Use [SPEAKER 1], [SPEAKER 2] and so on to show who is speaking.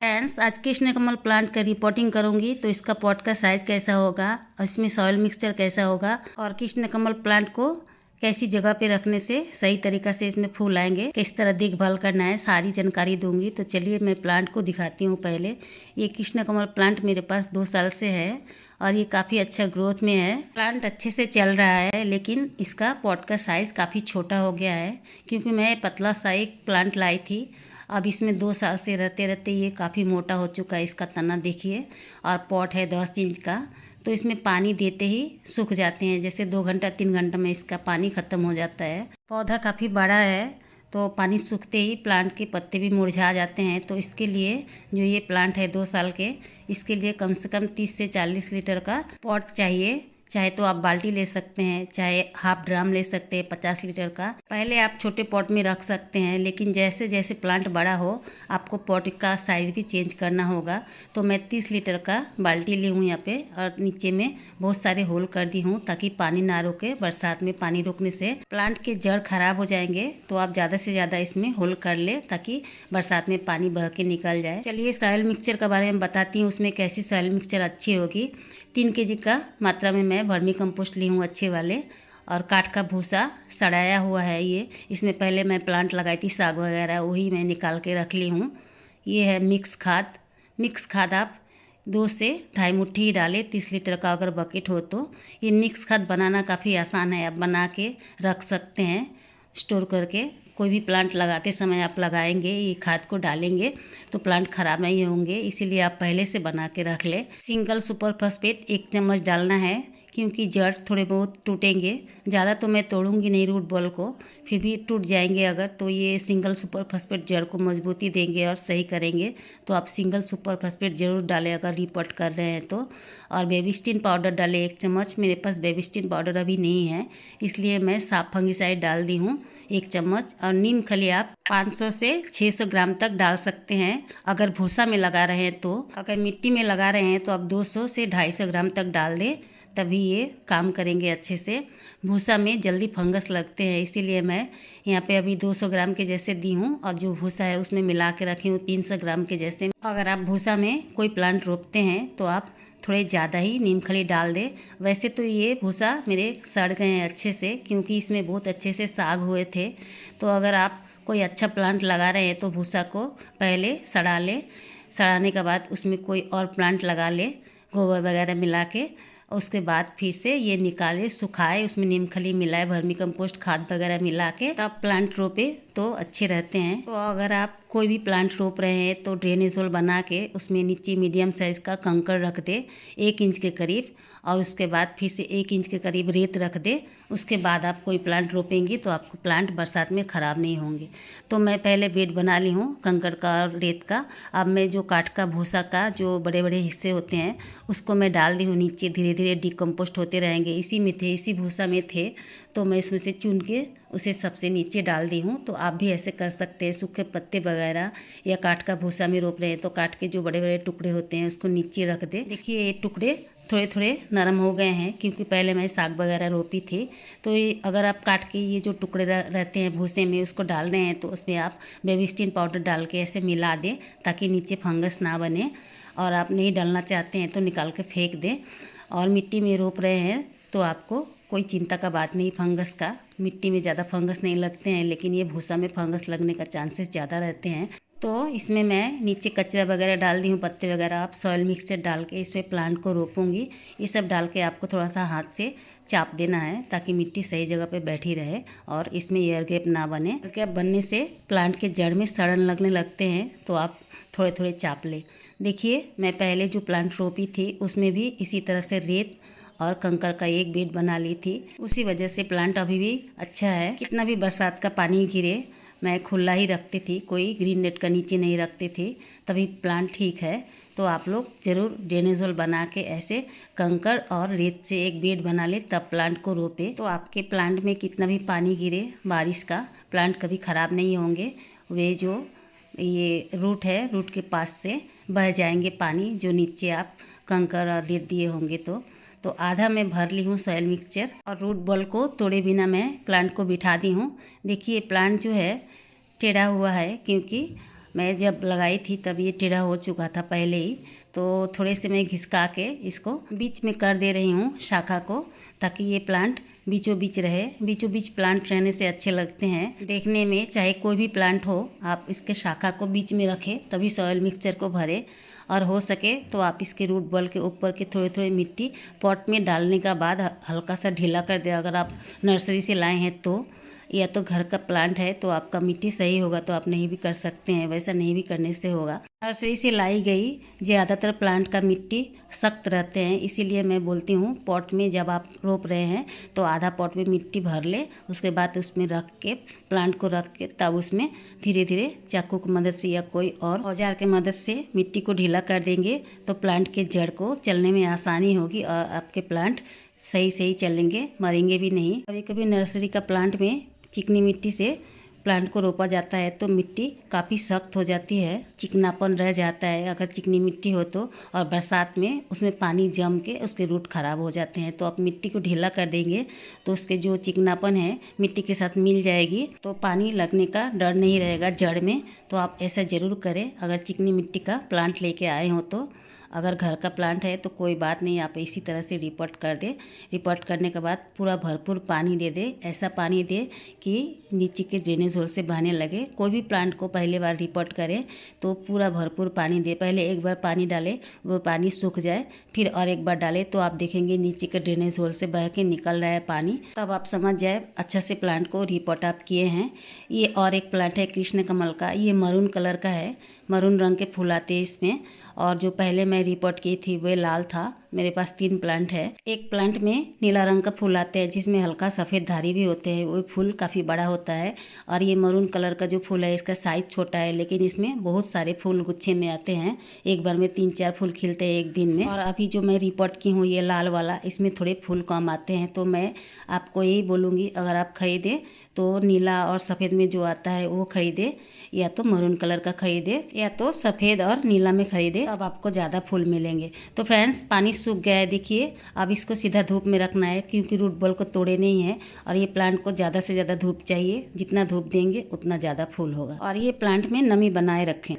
[SPEAKER 1] Friends, आज कृष्णकमल plant का reporting करूंगी तो इसका पॉट का साइज़ कैसा होगा और इसमें सॉइल मिक्सचर कैसा होगा और कृष्णकमल प्लांट को कैसी जगह पे रखने से सही तरीक़ा से इसमें फूल आएंगे, किस तरह देखभाल करना है, सारी जानकारी दूंगी। तो चलिए मैं प्लांट को दिखाती हूँ। पहले ये कृष्णकमल प्लांट मेरे पास 2 साल से है और ये काफ़ी अच्छा ग्रोथ में है। प्लांट अच्छे से चल रहा है, लेकिन इसका पॉट का साइज़ काफ़ी छोटा हो गया है क्योंकि मैं पतला सा एक प्लांट लाई थी। अब इसमें 2 साल से रहते रहते ये काफ़ी मोटा हो चुका है। इसका तना देखिए, और पॉट है 10 इंच का। तो इसमें पानी देते ही सूख जाते हैं, जैसे 2 घंटा 3 घंटा में इसका पानी ख़त्म हो जाता है। पौधा काफ़ी बड़ा है तो पानी सूखते ही प्लांट के पत्ते भी मुरझा जाते हैं। तो इसके लिए जो ये प्लांट है 2 साल के, इसके लिए कम से कम 30 से 40 लीटर का पॉट चाहिए। चाहे तो आप बाल्टी ले सकते हैं, चाहे हाफ ड्राम ले सकते हैं 50 लीटर का। पहले आप छोटे पॉट में रख सकते हैं, लेकिन जैसे जैसे प्लांट बड़ा हो आपको पॉट का साइज़ भी चेंज करना होगा। तो मैं 30 लीटर का बाल्टी ली हूँ यहाँ पे, और नीचे में बहुत सारे होल कर दी हूँ ताकि पानी ना रुके। बरसात में पानी रुकने से प्लांट के जड़ खराब हो जाएंगे। तो आप ज़्यादा से ज़्यादा इसमें होल कर ले ताकि बरसात में पानी बह के निकल जाए। चलिए सॉइल मिक्सचर के बारे में बताती हूँ, उसमें कैसी सॉइल मिक्सचर अच्छी होगी। 3 kg का मात्रा में मैं वर्मी कंपोस्ट ली हूँ अच्छे वाले, और काठ का भूसा सड़ाया हुआ है ये। इसमें पहले मैं प्लांट लगाई थी साग वगैरह, वही मैं निकाल के रख ली हूँ। ये है मिक्स खाद। मिक्स खाद आप 2 से 2.5 मुट्ठी ही डालें 30 लीटर का अगर बकेट हो तो। ये मिक्स खाद बनाना काफ़ी आसान है, आप बना के रख सकते हैं स्टोर करके। कोई भी प्लांट लगाते समय आप लगाएंगे, ये खाद को डालेंगे तो प्लांट ख़राब नहीं होंगे, इसीलिए आप पहले से बना के रख लें। सिंगल सुपर फॉस्फेट 1 चम्मच डालना है क्योंकि जड़ थोड़े बहुत टूटेंगे। ज़्यादा तो मैं तोड़ूंगी नहीं रूट बॉल को, फिर भी टूट जाएंगे अगर, तो ये सिंगल सुपर फॉस्फेट जड़ को मजबूती देंगे और सही करेंगे। तो आप सिंगल सुपर फॉस्फेट ज़रूर डालें अगर रिपोर्ट कर रहे हैं तो। और बेबिस्टिन पाउडर डालें 1 चम्मच। मेरे पास बेबिस्टिन पाउडर अभी नहीं है, इसलिए मैं साफ फंगिसाइड डाल दी हूँ 1 चम्मच। और नीम खली आप 500 से 600 ग्राम तक डाल सकते हैं अगर भूसा में लगा रहे हैं तो। अगर मिट्टी में लगा रहे हैं तो आप 200 से 250 ग्राम तक डाल दें, तभी ये काम करेंगे अच्छे से। भूसा में जल्दी फंगस लगते हैं, इसीलिए मैं यहाँ पे अभी 200 ग्राम के जैसे दी हूँ, और जो भूसा है उसमें मिला के रखी हूँ 300 ग्राम के जैसे। अगर आप भूसा में कोई प्लांट रोपते हैं तो आप थोड़े ज़्यादा ही नीम खली डाल दें। वैसे तो ये भूसा मेरे सड़ गए हैं अच्छे से, क्योंकि इसमें बहुत अच्छे से साग हुए थे। तो अगर आप कोई अच्छा प्लांट लगा रहे हैं तो भूसा को पहले सड़ा लें। सड़ाने के बाद उसमें कोई और प्लांट लगा लें गोबर वगैरह मिला के। उसके बाद फिर से ये निकाले, सुखाए, उसमें नीम खली मिलाए, वर्मी कंपोस्ट खाद वगैरह मिला के तब प्लांट रोपे तो अच्छे रहते हैं। तो अगर आप कोई भी प्लांट रोप रहे हैं तो ड्रेनेज होल बना के उसमें नीचे मीडियम साइज़ का कंकड़ रख दे 1 इंच के करीब, और उसके बाद फिर से 1 इंच के करीब रेत रख दे। उसके बाद आप कोई प्लांट रोपेंगे तो आपको प्लांट बरसात में ख़राब नहीं होंगे। तो मैं पहले बेड बना ली हूँ कंकड़ का और रेत का। अब मैं जो काठ का भूसा का जो बड़े बड़े हिस्से होते हैं उसको मैं डाल दी हूँ नीचे। धीरे धीरे डिकम्पोस्ट होते रहेंगे। इसी में थे, इसी भूसा में थे, तो मैं इसमें से चुन के उसे सबसे नीचे डाल दी हूँ। तो आप भी ऐसे कर सकते हैं। सूखे पत्ते वगैरह या काठ का भूसा में रोप रहे हैं तो काठ के जो बड़े बड़े टुकड़े होते हैं उसको नीचे रख दे। देखिए ये टुकड़े थोड़े थोड़े नरम हो गए हैं क्योंकि पहले मैं साग वगैरह रोपी थी। तो ये अगर आप काट के ये जो टुकड़े रहते हैं भूसे में उसको डाल रहे हैं तो उसमें आप बेबिस्टिन पाउडर डाल के ऐसे मिला दें ताकि नीचे फंगस ना बने। और आप नहीं डालना चाहते हैं तो निकाल के फेंक दें। और मिट्टी में रोप रहे हैं तो आपको कोई चिंता का बात नहीं फंगस का। मिट्टी में ज़्यादा फंगस नहीं लगते हैं, लेकिन ये भूसा में फंगस लगने का चांसेस ज़्यादा रहते हैं। तो इसमें मैं नीचे कचरा वगैरह डाल दी हूँ, पत्ते वगैरह। आप सॉइल मिक्सचर डाल के इसमें प्लांट को रोपूंगी। ये सब डाल के आपको थोड़ा सा हाथ से चाप देना है ताकि मिट्टी सही जगह पे बैठी रहे और इसमें एयर गैप ना बने। एयर गैप बनने से प्लांट के जड़ में सड़न लगने लगते हैं, तो आप थोड़े थोड़े चाप लें। देखिए मैं पहले जो प्लांट रोपी थी उसमें भी इसी तरह से रेत और कंकड़ का एक बेड बना ली थी। उसी वजह से प्लांट अभी भी अच्छा है। कितना भी बरसात का पानी गिरे मैं खुला ही रखती थी, कोई ग्रीन नेट का नीचे नहीं रखती थी, तभी प्लांट ठीक है। तो आप लोग ज़रूर ड्रेनेज होल बना के ऐसे कंकड़ और रेत से एक बेड बना ले तब प्लांट को रोपे। तो आपके प्लांट में कितना भी पानी गिरे बारिश का, प्लांट कभी ख़राब नहीं होंगे। वे जो ये रूट है, रूट के पास से बह जाएंगे पानी जो नीचे आप कंकड़ और रेत दिए होंगे। तो आधा मैं भर ली हूँ सॉइल मिक्सचर, और रूट बॉल को तोड़े बिना मैं प्लांट को बिठा दी हूँ। देखिए प्लांट जो है टेढ़ा हुआ है क्योंकि मैं जब लगाई थी तब ये टेढ़ा हो चुका था पहले ही, तो थोड़े से मैं घिसका के इसको बीच में कर दे रही हूँ शाखा को, ताकि ये प्लांट बीचों बीच रहे। बीचों बीच प्लांट रहने से अच्छे लगते हैं देखने में। चाहे कोई भी प्लांट हो, आप इसके शाखा को बीच में रखें, तभी सॉइल मिक्सचर को भरें। और हो सके तो आप इसके रूट बॉल के ऊपर के थोड़ी थोड़ी मिट्टी पॉट में डालने का बाद हल्का सा ढीला कर दें। अगर आप नर्सरी से लाए हैं तो, या तो घर का प्लांट है तो आपका मिट्टी सही होगा तो आप नहीं भी कर सकते हैं, वैसा नहीं भी करने से होगा। नर्सरी से लाई गई ज़्यादातर प्लांट का मिट्टी सख्त रहते हैं, इसीलिए मैं बोलती हूँ पॉट में जब आप रोप रहे हैं तो आधा पॉट में मिट्टी भर ले, उसके बाद उसमें रख के प्लांट को रख के तब उसमें धीरे धीरे चाकू की मदद से या कोई और औजार की मदद से मिट्टी को ढीला कर देंगे तो प्लांट के जड़ को चलने में आसानी होगी और आपके प्लांट सही चलेंगे, मरेंगे भी नहीं। कभी कभी नर्सरी का प्लांट में चिकनी मिट्टी से प्लांट को रोपा जाता है तो मिट्टी काफ़ी सख्त हो जाती है, चिकनापन रह जाता है अगर चिकनी मिट्टी हो तो, और बरसात में उसमें पानी जम के उसके रूट खराब हो जाते हैं। तो आप मिट्टी को ढीला कर देंगे तो उसके जो चिकनापन है मिट्टी के साथ मिल जाएगी, तो पानी लगने का डर नहीं रहेगा जड़ में। तो आप ऐसा ज़रूर करें अगर चिकनी मिट्टी का प्लांट लेके आए हो तो। अगर घर का प्लांट है तो कोई बात नहीं, आप इसी तरह से रिपोर्ट कर दें। रिपोर्ट करने के बाद पूरा भरपूर पानी दे दे, ऐसा पानी दे कि नीचे के ड्रेनेज होल से बहने लगे। कोई भी प्लांट को पहले बार रिपोर्ट करें तो पूरा भरपूर पानी दे। पहले एक बार पानी डालें, वो पानी सूख जाए, फिर और एक बार डालें तो आप देखेंगे नीचे के ड्रेनेज होल से बह के निकल रहा है पानी। तब आप समझ जाए अच्छा से प्लांट को रिपोर्ट आप किए हैं। ये और एक प्लांट है कृष्ण कमल का, ये मरून कलर का है, मरून रंग के फूल आते हैं इसमें। और जो पहले मैं रिपोर्ट की थी वो लाल था। मेरे पास 3 प्लांट है। एक प्लांट में नीला रंग का फूल आते हैं जिसमें हल्का सफ़ेद धारी भी होते हैं, वो फूल काफ़ी बड़ा होता है। और ये मरून कलर का जो फूल है इसका साइज़ छोटा है, लेकिन इसमें बहुत सारे फूल गुच्छे में आते हैं। एक बार में 3-4 फूल खिलते हैं एक दिन में। और अभी जो मैं रिपोर्ट की हूँ ये लाल वाला, इसमें थोड़े फूल कम आते हैं। तो मैं आपको यही बोलूँगी अगर आप खरीदें तो नीला और सफ़ेद में जो आता है वो खरीदे, या तो मरून कलर का खरीदे, या तो सफ़ेद और नीला में खरीदे, अब आपको ज़्यादा फूल मिलेंगे। तो फ्रेंड्स पानी सूख गया है देखिए। अब इसको सीधा धूप में रखना है क्योंकि रूट बॉल को तोड़े नहीं है। और ये प्लांट को ज़्यादा से ज़्यादा धूप चाहिए, जितना धूप देंगे उतना ज़्यादा फूल होगा। और ये प्लांट में नमी बनाए रखें।